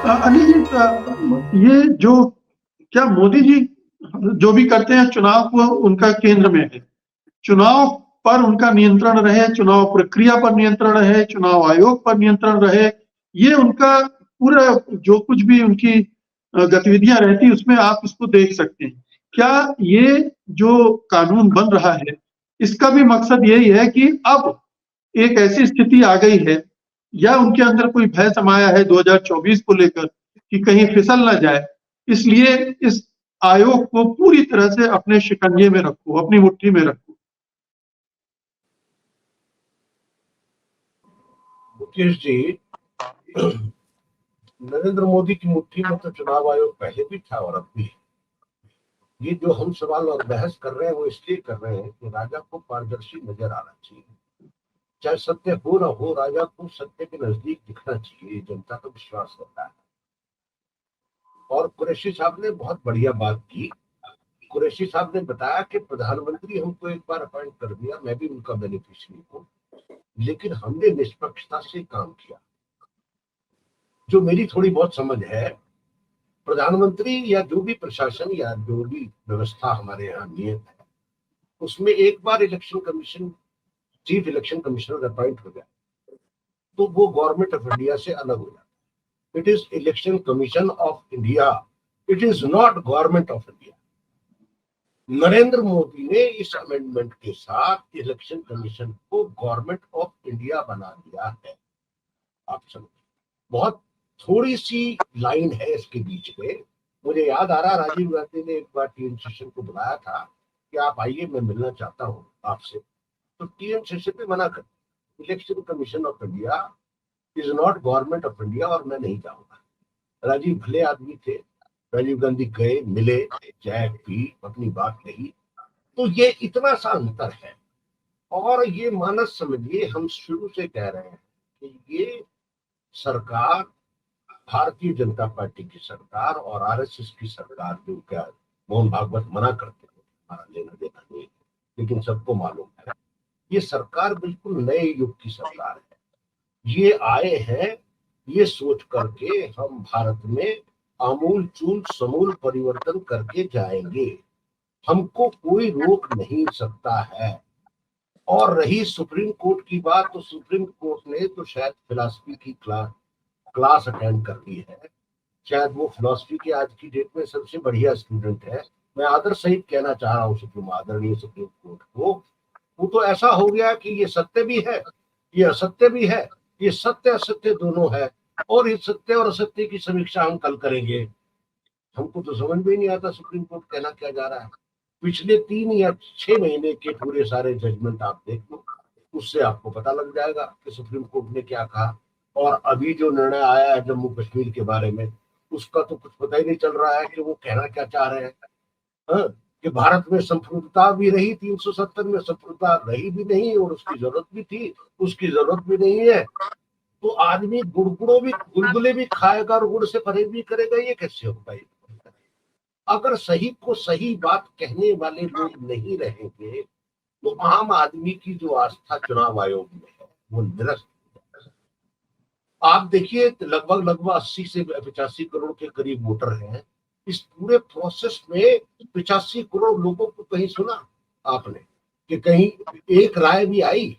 अनिल जी, ये जो क्या मोदी जी जो भी करते हैं चुनाव को उनका केंद्र में है। चुनाव पर उनका नियंत्रण रहे, चुनाव प्रक्रिया पर नियंत्रण रहे, चुनाव आयोग पर नियंत्रण रहे। ये उनका पूरा जो कुछ भी उनकी गतिविधियां रहती उसमें आप इसको देख सकते हैं। क्या ये जो कानून बन रहा है इसका भी मकसद यही है कि अब एक ऐसी स्थिति आ गई है या उनके अंदर कोई भय समाया है 2024 को लेकर कि कहीं फिसल ना जाए, इसलिए इस आयोग को पूरी तरह से अपने शिकंजे में रखो, अपनी मुट्ठी में रखो। मुकेश जी, नरेंद्र मोदी की मुट्ठी में तो चुनाव आयोग पहले भी था और अब भी है। ये जो हम सवाल और बहस कर रहे हैं वो इसलिए कर रहे हैं कि राजा को पारदर्शी नजर आना चाहिए। चाहे सत्य हो ना हो, राजा को सत्य के नजदीक दिखना चाहिए, जनता का विश्वास होता है। और कुरैशी साहब ने बहुत बढ़िया बात की। कुरैशी साहब ने बताया कि प्रधानमंत्री हमको एक बार अपॉइंट कर दिया, मैं भी उनका बेनिफिशियरी हूँ, लेकिन हमने निष्पक्षता से काम किया। जो मेरी थोड़ी बहुत समझ है, प्रधानमंत्री या जो भी प्रशासन या जो भी व्यवस्था हमारे यहाँ नियत है, उसमें एक बार election commission, chief election commissioner appoint हो जाए तो वो गवर्नमेंट ऑफ इंडिया से अलग हो जाता है। It is election commission of India, it is not government of India. Narendra Modi ने इस अमेंडमेंट के साथ इलेक्शन कमीशन को गवर्नमेंट ऑफ इंडिया बना दिया है। आप समझ, बहुत थोड़ी सी लाइन है इसके बीच में। मुझे याद आ रहा, राजीव गांधी ने एक बार टीएन शेषन को बुलाया था कि आप आइए, मैं मिलना चाहता हूँ आपसे। तो टीएन शेषन ने मना कर, election commission of India is not government of India और मैं नहीं जाऊंगा। राजीव भले आदमी थे, राजीव गांधी गए, मिले, चाय पी, अपनी बात कही। तो ये इतना सा अंतर है। और ये मानस समझिए, हम शुरू से कह रहे हैं कि ये सरकार, भारतीय जनता पार्टी की सरकार और आरएसएस की सरकार, जो क्या मोहन भागवत मना करते हैं, हमारा लेना देना नहीं, लेकिन सबको मालूम है ये सरकार बिल्कुल नए युग की सरकार है। ये आए हैं ये सोच करके हम भारत में आमूल चूल समूल परिवर्तन करके जाएंगे, हमको कोई रोक नहीं सकता है। और रही सुप्रीम कोर्ट की बात, तो सुप्रीम कोर्ट ने तो शायद फिलॉसफी की क्लास अटेंड कर ली है। शायद वो फिलॉसफी के आज की डेट में सबसे बढ़िया स्टूडेंट है। मैं आदर सहित कहना चाह रहा हूँ सुप्रीम आदरणीय सुप्रीम कोर्ट को। वो तो ऐसा हो गया कि ये सत्य भी है, ये असत्य भी है, ये सत्य असत्य दोनों है, और इस सत्य और असत्य की समीक्षा हम कल करेंगे। हमको तो समझ में ही नहीं आता सुप्रीम कोर्ट कहना क्या जा रहा है। पिछले 3 या 6 महीने के पूरे सारे जजमेंट आप देख लो, उससे आपको पता लग जाएगा कि सुप्रीम कोर्ट ने क्या कहा। और अभी जो निर्णय आया है जम्मू कश्मीर के बारे में, उसका तो कुछ पता ही नहीं चल रहा है कि वो कहना क्या चाह रहे हैं। हाँ, कि भारत में संप्रभुता भी रही, 370 में संप्रभुता रही भी नहीं, और उसकी जरूरत भी थी, उसकी जरूरत भी नहीं है। तो आदमी गुड़गुड़ो भी, गुलगुले भी खाएगा और गुड़ से परहेज भी करेगा, ये कैसे होगा? अगर सही को सही बात कहने वाले लोग नहीं रहेंगे तो आम आदमी की जो आस्था चुनाव आयोग में है वो निरस्त। आप देखिए, लगभग 80 से 85 करोड़ के करीब वोटर हैं। इस पूरे प्रोसेस में 85 करोड़ लोगों को कहीं सुना आपने कि कहीं एक राय भी आई?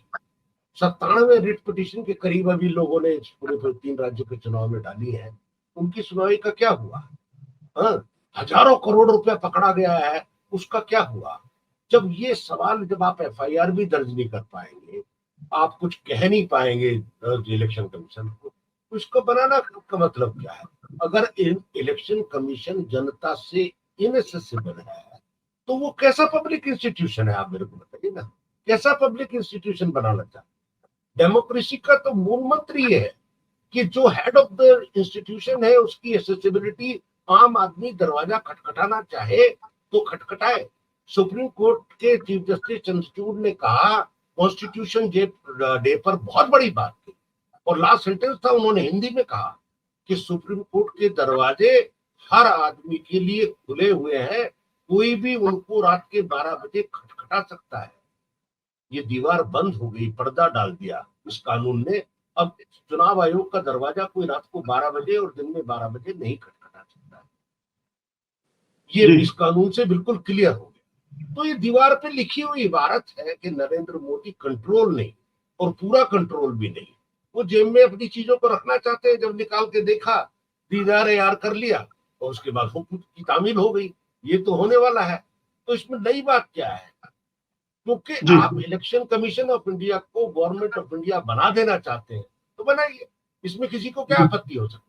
97 रिट पिटीशन के करीब अभी लोगों ने इस पूरे 3 राज्यों के चुनाव में डाली है। उनकी सुनवाई का क्या हुआ? हाँ, हजारों करोड़ रुपया पकड़ा गया है, उसका क्या हुआ? जब ये सवाल, जब आप एफआईआर भी दर्ज नहीं कर पाएंगे, आप कुछ कह नहीं पाएंगे इलेक्शन कमीशन को, तो इसको बनाना का मतलब क्या है? अगर इलेक्शन कमीशन जनता से इनएसेसिबल है तो वो कैसा पब्लिक इंस्टीट्यूशन है? आप मेरे को बताइए ना, कैसा पब्लिक इंस्टीट्यूशन बनाना चाहते? डेमोक्रेसी का तो मूल मंत्र ये है कि जो हेड ऑफ द इंस्टीट्यूशन है उसकी एक्सेसिबिलिटी, आम आदमी दरवाजा खटखटाना चाहे तो खटखटाए। सुप्रीम कोर्ट के चीफ जस्टिस चंद्रचूड़ ने कहा कॉन्स्टिट्यूशन डे पर बहुत बड़ी बात थी, और लास्ट सेंटेंस था, उन्होंने हिंदी में कहा कि सुप्रीम कोर्ट के दरवाजे हर आदमी के लिए खुले हुए हैं, कोई भी उनको रात के 12 बजे खटखटा सकता है। ये दीवार बंद हो गई, पर्दा डाल दिया इस कानून ने। अब चुनाव आयोग का दरवाजा कोई रात को 12 बजे और दिन में 12 बजे नहीं खटखटा सकता, ये जी। इस कानून से बिल्कुल क्लियर हो गया। तो ये दीवार पे लिखी हुई इबारत है कि नरेंद्र मोदी कंट्रोल नहीं और पूरा कंट्रोल भी नहीं, वो जेब में अपनी चीजों को रखना चाहते हैं। जब निकाल के देखा, दीदार यार कर लिया और उसके बाद हुक्म की तामील हो गई, ये तो होने वाला है। तो इसमें नई बात क्या है, क्योंकि जी। आप इलेक्शन कमीशन ऑफ इंडिया को गवर्नमेंट ऑफ इंडिया बना देना चाहते हैं तो बनाइए, इसमें किसी को क्या जी। आपत्ति हो सकती है।